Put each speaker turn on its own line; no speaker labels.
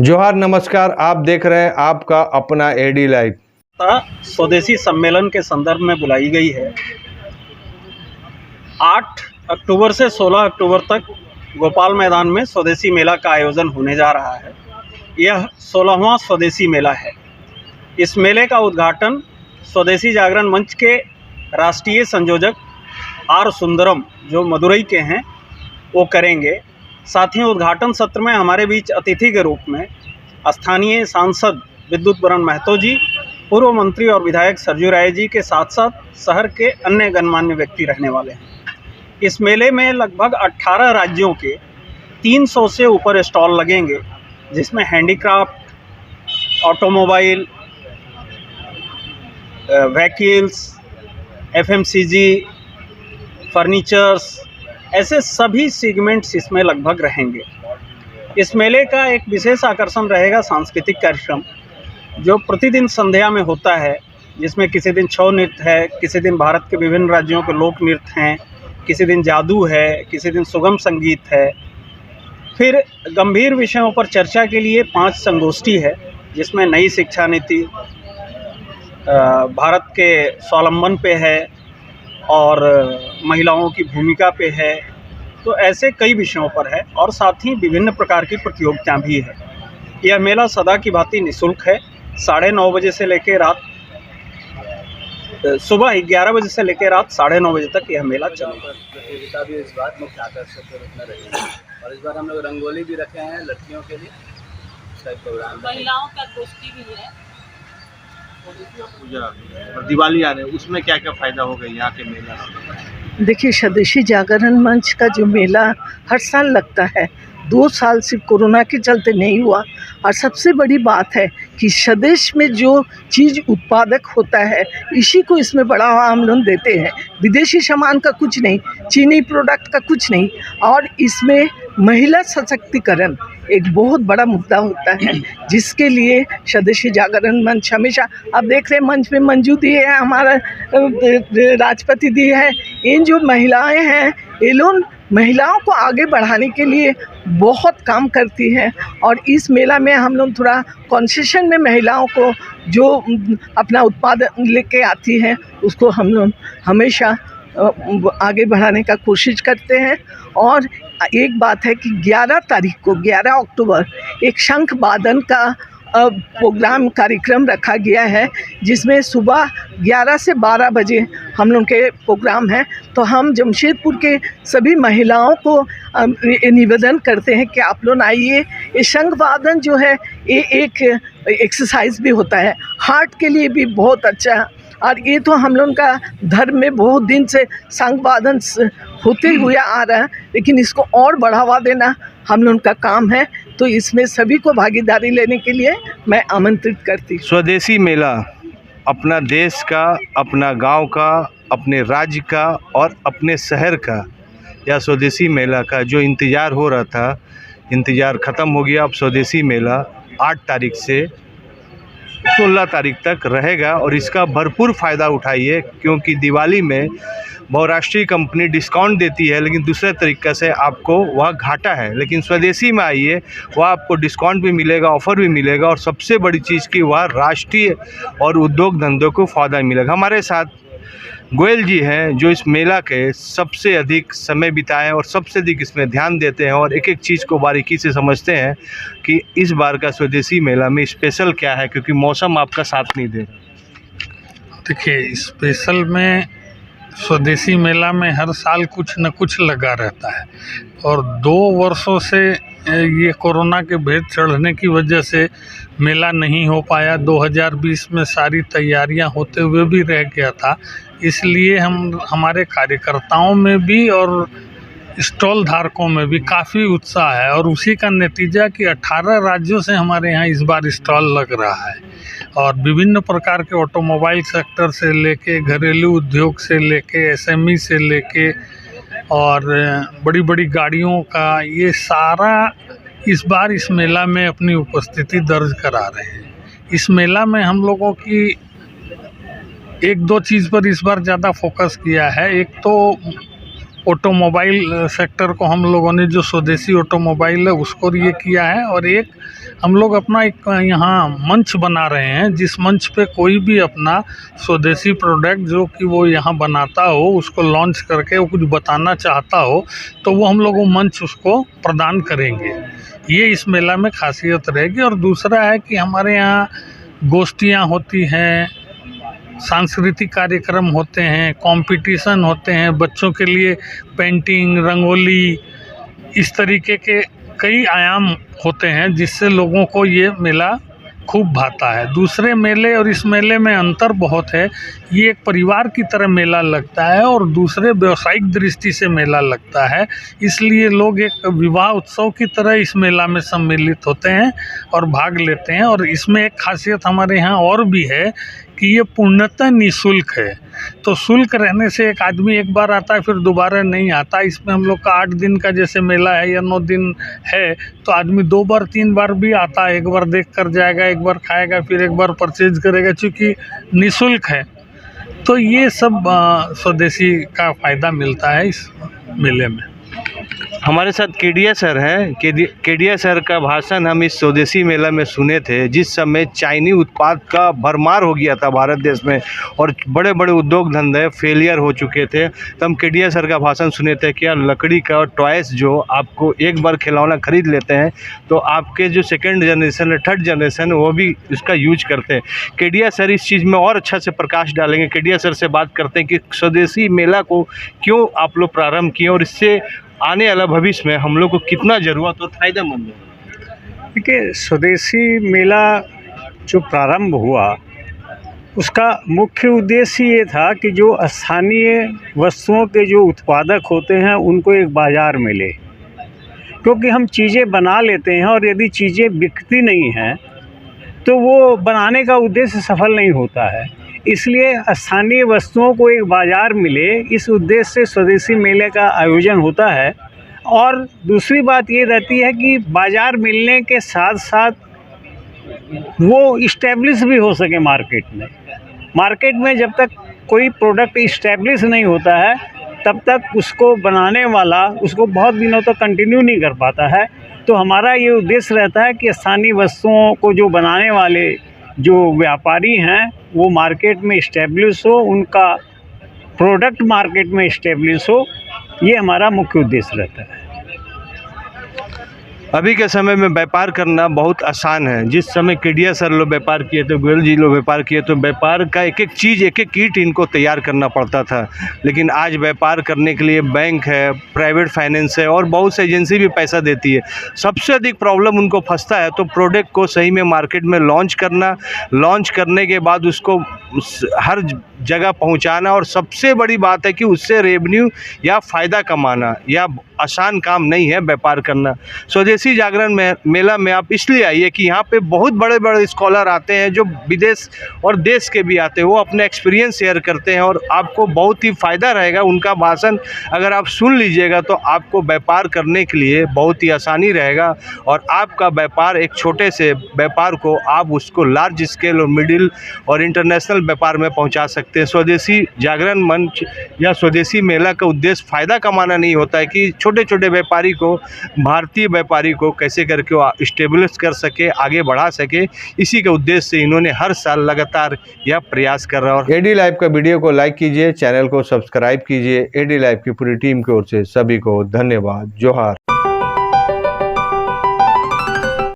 जोहार नमस्कार, आप देख रहे हैं आपका अपना एडी लाइव।
स्वदेशी सम्मेलन के संदर्भ में बुलाई गई है। 8 अक्टूबर से 16 अक्टूबर तक गोपाल मैदान में स्वदेशी मेला का आयोजन होने जा रहा है। यह 16वां स्वदेशी मेला है। इस मेले का उद्घाटन स्वदेशी जागरण मंच के राष्ट्रीय संयोजक आर सुंदरम, जो मदुरई के हैं, वो करेंगे। साथ ही उद्घाटन सत्र में हमारे बीच अतिथि के रूप में स्थानीय सांसद विद्युत बरण महतो जी, पूर्व मंत्री और विधायक सरजू राय जी के साथ साथ शहर के अन्य गणमान्य व्यक्ति रहने वाले हैं। इस मेले में लगभग 18 राज्यों के 300 से ऊपर स्टॉल लगेंगे, जिसमें handicraft, automobile, vehicles, FMCG, furnitures, ऐसे सभी सेगमेंट्स इसमें लगभग रहेंगे। इस मेले का एक विशेष आकर्षण रहेगा सांस्कृतिक कार्यक्रम, जो प्रतिदिन संध्या में होता है, जिसमें किसी दिन छऊ नृत्य है, किसी दिन भारत के विभिन्न राज्यों के लोक नृत्य हैं, किसी दिन जादू है, किसी दिन सुगम संगीत है। फिर गंभीर विषयों पर चर्चा के लिए 5 संगोष्ठी है, जिसमें नई शिक्षा नीति, भारत के स्वावलंबन पे है और महिलाओं की भूमिका पे है। तो ऐसे कई विषयों पर है और साथ ही विभिन्न प्रकार की प्रतियोगिताएं भी है। यह मेला सदा की भांति निःशुल्क है। 9:30 बजे से लेकर सुबह 11 बजे से लेकर रात 9:30 बजे तक यह मेला चलेगा।
प्रतियोगिता भी इस बार मुख्य आकर्षक के रूप में रहेगी और इस बार हम लोग रंगोली भी रखे हैं लड़कियों के लिए। इसका प्रोग्राम
महिलाओं का गोष्ठी भी है,
पूजा और दिवाली आ रही है, उसमें क्या क्या फायदा होगा यहाँ के मेला से?
देखिए, स्वदेशी जागरण मंच का जो मेला हर साल लगता है, 2 साल से कोरोना के चलते नहीं हुआ। और सबसे बड़ी बात है कि स्वदेश में जो चीज़ उत्पादक होता है, इसी को इसमें बढ़ावा हम लोग देते हैं। विदेशी सामान का कुछ नहीं, चीनी प्रोडक्ट का कुछ नहीं। और इसमें महिला सशक्तिकरण एक बहुत बड़ा मुद्दा होता है, जिसके लिए स्वदेशी जागरण मंच हमेशा, आप देख रहे हैं मंच में मंजू दी है, हमारा राष्ट्रपति दी है। इन जो महिलाएं हैं, ये लोग महिलाओं को आगे बढ़ाने के लिए बहुत काम करती हैं। और इस मेला में हम लोग थोड़ा कंसेशन में महिलाओं को जो अपना उत्पादन लेके आती हैं, उसको हम लोग हमेशा आगे बढ़ाने का कोशिश करते हैं। और एक बात है कि 11 अक्टूबर एक शंख वादन का प्रोग्राम कार्यक्रम रखा गया है, जिसमें सुबह 11 से 12 बजे हम लोग के प्रोग्राम है। तो हम जमशेदपुर के सभी महिलाओं को निवेदन करते हैं कि आप लोग आइए। ये शंख वादन जो है, ये एक एक्सरसाइज भी होता है, हार्ट के लिए भी बहुत अच्छा। और ये तो हम लोग का धर्म में बहुत दिन से शंख वादन होते हुए आ रहा है, लेकिन इसको और बढ़ावा देना हम लोग का काम है। तो इसमें सभी को भागीदारी लेने के लिए मैं आमंत्रित करती हूँ।
स्वदेशी मेला अपना देश का, अपना गांव का, अपने राज्य का और अपने शहर का, या स्वदेशी मेला का जो इंतज़ार हो रहा था, इंतज़ार ख़त्म हो गया। अब स्वदेशी मेला 8 तारीख से 16 तारीख तक रहेगा और इसका भरपूर फ़ायदा उठाइए, क्योंकि दिवाली में बहुराष्ट्रीय कंपनी डिस्काउंट देती है, लेकिन दूसरे तरीक़े से आपको वह घाटा है। लेकिन स्वदेशी में आइए, वह आपको डिस्काउंट भी मिलेगा, ऑफ़र भी मिलेगा, और सबसे बड़ी चीज़ कि वह राष्ट्रीय और उद्योग धंधों को फ़ायदा मिलेगा। हमारे साथ गोयल जी हैं, जो इस मेला के सबसे अधिक समय बिताए और सबसे अधिक इसमें ध्यान देते हैं और एक एक चीज़ को बारीकी से समझते हैं कि इस बार का स्वदेशी मेला में स्पेशल क्या है, क्योंकि मौसम आपका साथ नहीं दे रहा।
देखिए, स्पेशल में स्वदेशी मेला में हर साल कुछ न कुछ लगा रहता है, और 2 वर्षों से ये कोरोना के भेद चढ़ने की वजह से मेला नहीं हो पाया। 2020 में सारी तैयारियां होते हुए भी रह गया था। इसलिए हमारे कार्यकर्ताओं में भी और स्टॉल धारकों में भी काफ़ी उत्साह है, और उसी का नतीजा कि 18 राज्यों से हमारे यहाँ इस बार स्टॉल लग रहा है। और विभिन्न प्रकार के ऑटोमोबाइल सेक्टर से लेके, घरेलू उद्योग से लेके, एसएमई से लेके और बड़ी बड़ी गाड़ियों का, ये सारा इस बार इस मेला में अपनी उपस्थिति दर्ज करा रहे हैं। इस मेला में हम लोगों की 1-2 चीज़ पर इस बार ज़्यादा फोकस किया है। एक तो ऑटोमोबाइल सेक्टर को हम लोगों ने जो स्वदेशी ऑटोमोबाइल है उसको ये किया है, और एक हम लोग अपना एक यहाँ मंच बना रहे हैं, जिस मंच पे कोई भी अपना स्वदेशी प्रोडक्ट जो कि वो यहाँ बनाता हो उसको लॉन्च करके वो कुछ बताना चाहता हो तो वो हम लोग वो मंच उसको प्रदान करेंगे। ये इस मेला में खासियत रहेगी। और दूसरा है कि हमारे यहाँ गोष्ठियाँ होती हैं, सांस्कृतिक कार्यक्रम होते हैं, कंपटीशन होते हैं बच्चों के लिए, पेंटिंग, रंगोली, इस तरीके के कई आयाम होते हैं जिससे लोगों को ये मेला खूब भाता है। दूसरे मेले और इस मेले में अंतर बहुत है। ये एक परिवार की तरह मेला लगता है और दूसरे व्यावसायिक दृष्टि से मेला लगता है, इसलिए लोग एक विवाह उत्सव की तरह इस मेला में सम्मिलित होते हैं और भाग लेते हैं। और इसमें एक खासियत हमारे यहाँ और भी है कि ये पूर्णतः निःशुल्क है। तो शुल्क रहने से एक आदमी एक बार आता है फिर दोबारा नहीं आता। इसमें हम लोग का 8 दिन का जैसे मेला है या 9 दिन है तो आदमी 2 बार 3 बार भी आता है। एक बार देख कर जाएगा, एक बार खाएगा, फिर एक बार परचेज करेगा, चूँकि निःशुल्क है। तो ये सब स्वदेशी का फ़ायदा मिलता है इस मेले में।
हमारे साथ केडिया सर हैं। केडिया सर का भाषण हम इस स्वदेशी मेला में सुने थे, जिस समय चाइनीज उत्पाद का भरमार हो गया था भारत देश में और बड़े बड़े उद्योग धंधे फेलियर हो चुके थे। तो हम केडिया सर का भाषण सुने थे कि लकड़ी का टॉयस जो आपको एक बार खिलौना खरीद लेते हैं तो आपके जो सेकेंड जनरेशन है, थर्ड जनरेशन, वो भी उसका यूज करते हैं। केडिया सर इस चीज़ में और अच्छा से प्रकाश डालेंगे। केडिया सर से बात करते हैं कि स्वदेशी मेला को क्यों आप लोग प्रारंभ किए और इससे आने वाला भविष्य में हम लोग को कितना ज़रूरत और फ़ायदेमंद है।
देखिए, स्वदेशी मेला जो प्रारंभ हुआ उसका मुख्य उद्देश्य ये था कि जो स्थानीय वस्तुओं के जो उत्पादक होते हैं उनको एक बाज़ार मिले, क्योंकि हम चीज़ें बना लेते हैं और यदि चीज़ें बिकती नहीं हैं तो वो बनाने का उद्देश्य सफल नहीं होता है। इसलिए स्थानीय वस्तुओं को एक बाज़ार मिले, इस उद्देश्य से स्वदेशी मेले का आयोजन होता है। और दूसरी बात ये रहती है कि बाज़ार मिलने के साथ साथ वो इस्टेब्लिश भी हो सके मार्केट में। मार्केट में जब तक कोई प्रोडक्ट इस्टेब्लिश नहीं होता है तब तक उसको बनाने वाला उसको बहुत दिनों तक कंटिन्यू नहीं कर पाता है। तो हमारा ये उद्देश्य रहता है कि स्थानीय वस्तुओं को जो बनाने वाले जो व्यापारी हैं वो मार्केट में इस्टेब्लिश हो, उनका प्रोडक्ट मार्केट में इस्टेब्लिश हो, ये हमारा मुख्य उद्देश्य रहता है।
अभी के समय में व्यापार करना बहुत आसान है। जिस समय केडिया सर लोग व्यापार किए थे, गोयल जी लोग व्यापार किए, तो व्यापार का एक एक चीज़, एक एक किट इनको तैयार करना पड़ता था। लेकिन आज व्यापार करने के लिए बैंक है, प्राइवेट फाइनेंस है और बहुत सी एजेंसी भी पैसा देती है। सबसे अधिक प्रॉब्लम उनको फंसता है तो प्रोडक्ट को सही में मार्केट में लॉन्च करना, लॉन्च करने के बाद उसको हर जगह पहुंचाना, और सबसे बड़ी बात है कि उससे रेवेन्यू या फ़ायदा कमाना या आसान काम नहीं है व्यापार करना। स्वदेशी जागरण में मेला में आप इसलिए आइए कि यहाँ पे बहुत बड़े बड़े स्कॉलर आते हैं जो विदेश और देश के भी आते हैं। वो अपने एक्सपीरियंस शेयर करते हैं और आपको बहुत ही फ़ायदा रहेगा। उनका भाषण अगर आप सुन लीजिएगा तो आपको व्यापार करने के लिए बहुत ही आसानी रहेगा और आपका व्यापार, एक छोटे से व्यापार को आप उसको लार्ज स्केल और मिडिल और इंटरनेशनल व्यापार में पहुँचा सकते हैं। स्वदेशी जागरण मंच या स्वदेशी मेला का उद्देश्य फ़ायदा कमाना नहीं होता है कि छोटे छोटे व्यापारी को, भारतीय व्यापारी को कैसे करके वो इस्टेब्लिश कर सके, आगे बढ़ा सके। इसी के उद्देश्य से इन्होंने हर साल लगातार यह प्रयास कर रहा है। और एडी लाइव का वीडियो को लाइक कीजिए, चैनल को सब्सक्राइब कीजिए। एडी लाइव की पूरी टीम की ओर से सभी को धन्यवाद। जोहार।